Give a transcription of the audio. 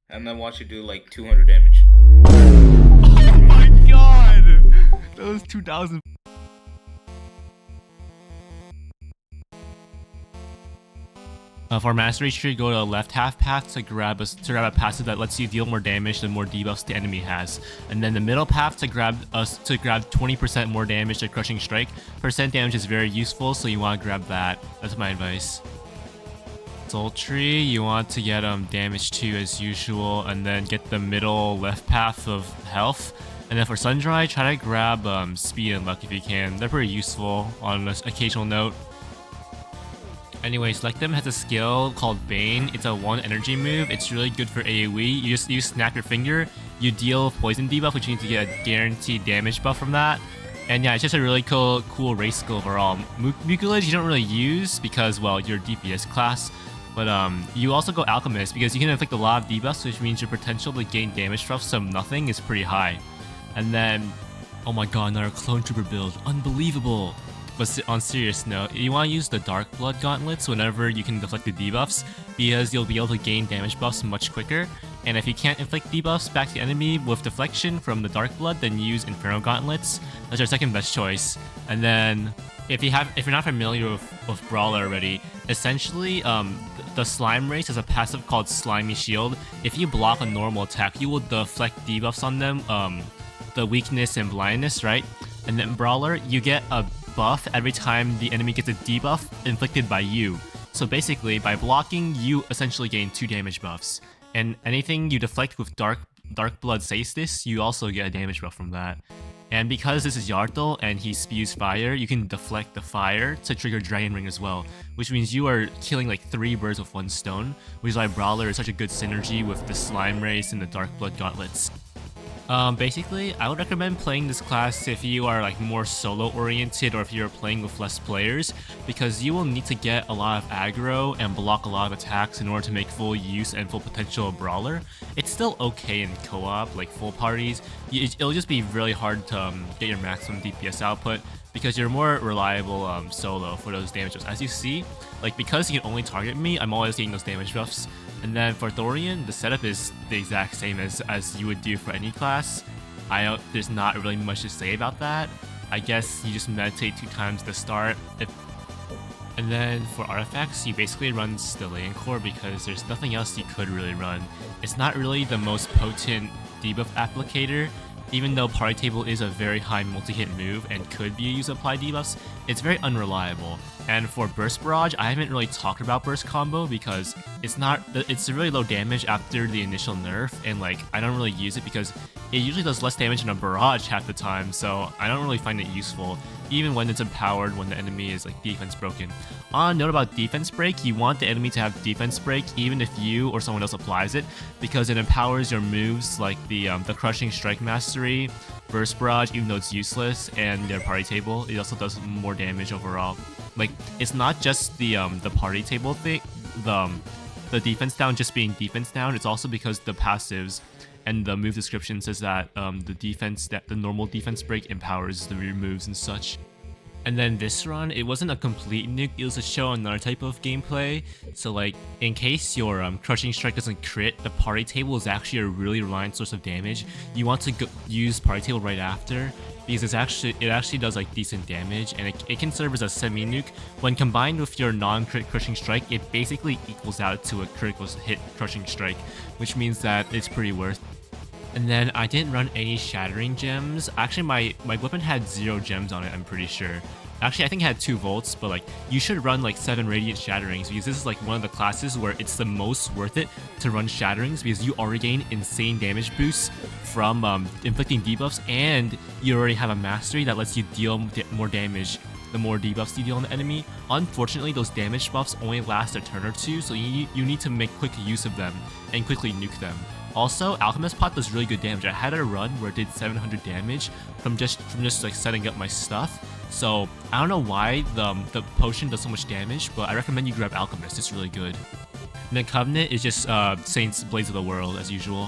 and then watch it do like 200 damage. Oh my god! Those 2000. For mastery tree, go to the left half path to grab a passive that lets you deal more damage the more debuffs the enemy has, and then the middle path to grab 20% more damage to crushing strike. Percent damage is very useful, so you want to grab that. That's my advice. Sultry, you want to get damage 2 as usual, and then get the middle left path of health. And then for Sundry, try to grab speed and luck if you can. They're pretty useful on an occasional note. Anyway, Selectum has a skill called Bane. It's a 1 energy move. It's really good for AoE. You snap your finger, you deal poison debuff, which means you get a guaranteed damage buff from that. And yeah, it's just a really cool race skill overall. Mucilage you don't really use because, well, you're DPS class. But you also go Alchemist because you can inflict a lot of debuffs, which means your potential to gain damage buffs from nothing is pretty high. And then, oh my god, another Clone Trooper build. Unbelievable! But on serious note, you want to use the Dark Blood Gauntlets whenever you can deflect the debuffs, because you'll be able to gain damage buffs much quicker. And if you can't inflict debuffs back to the enemy with deflection from the Dark Blood, then use Inferno Gauntlets. That's your second best choice. And then, if you're not familiar with Brawler already, essentially, the Slime Race has a passive called Slimy Shield. If you block a normal attack, you will deflect debuffs on them, the weakness and blindness, right? And then Brawler, you get a buff every time the enemy gets a debuff inflicted by you. So basically, by blocking, you essentially gain 2 damage buffs. And anything you deflect with Dark Blood Saestis, you also get a damage buff from that. And because this is Yartle and he spews fire, you can deflect the fire to trigger Dragon Ring as well, which means you are killing like 3 birds with 1 stone, which is why Brawler is such a good synergy with the Slime Race and the Dark Blood Gauntlets. Basically, I would recommend playing this class if you are like more solo oriented or if you're playing with less players, because you will need to get a lot of aggro and block a lot of attacks in order to make full use and full potential of Brawler. It's still okay in co-op, like full parties. It'll just be really hard to get your maximum DPS output because you're more reliable solo for those damage buffs. As you see, like because you can only target me, I'm always getting those damage buffs. And then for Thorian, the setup is the exact same as you would do for any class. There's not really much to say about that. I guess you just meditate 2 times at the start. And then for artifacts, you basically run Stellian Core because there's nothing else you could really run. It's not really the most potent debuff applicator. Even though Party Table is a very high multi-hit move and could be used to apply debuffs, it's very unreliable. And for Burst Barrage, I haven't really talked about Burst Combo because it's really low damage after the initial nerf, and like I don't really use it because it usually does less damage than a barrage half the time, so I don't really find it useful, even when it's empowered when the enemy is like defense broken. On a note about defense break, you want the enemy to have defense break even if you or someone else applies it, because it empowers your moves like the Crushing Strike Mastery, Burst Barrage, even though it's useless, and their Party Table. It also does more damage overall. Like, it's not just the Party Table thing, the defense down just being defense down, it's also because the passives and the move description says that the normal defense break empowers the rear moves and such. And then this run, it wasn't a complete nuke, it was to show another type of gameplay. So like, in case your Crushing Strike doesn't crit, the Party Table is actually a really reliant source of damage. You want to use Party Table right after, because it actually does like decent damage, and it can serve as a semi-nuke. When combined with your non-crit Crushing Strike, it basically equals out to a critical hit Crushing Strike, which means that it's pretty worth. And then I didn't run any Shattering Gems. Actually, my weapon had 0 gems on it, I'm pretty sure. Actually, I think it had 2 volts, but like, you should run like 7 Radiant Shatterings, because this is like one of the classes where it's the most worth it to run Shatterings, because you already gain insane damage boosts from inflicting debuffs, and you already have a mastery that lets you deal more damage the more debuffs you deal on the enemy. Unfortunately, those damage buffs only last a turn or 2, so you need to make quick use of them and quickly nuke them. Also, Alchemist Pot does really good damage. I had a run where it did 700 damage from just like setting up my stuff. So I don't know why the potion does so much damage, but I recommend you grab Alchemist. It's really good. And then Covenant is just Saints Blades of the World as usual.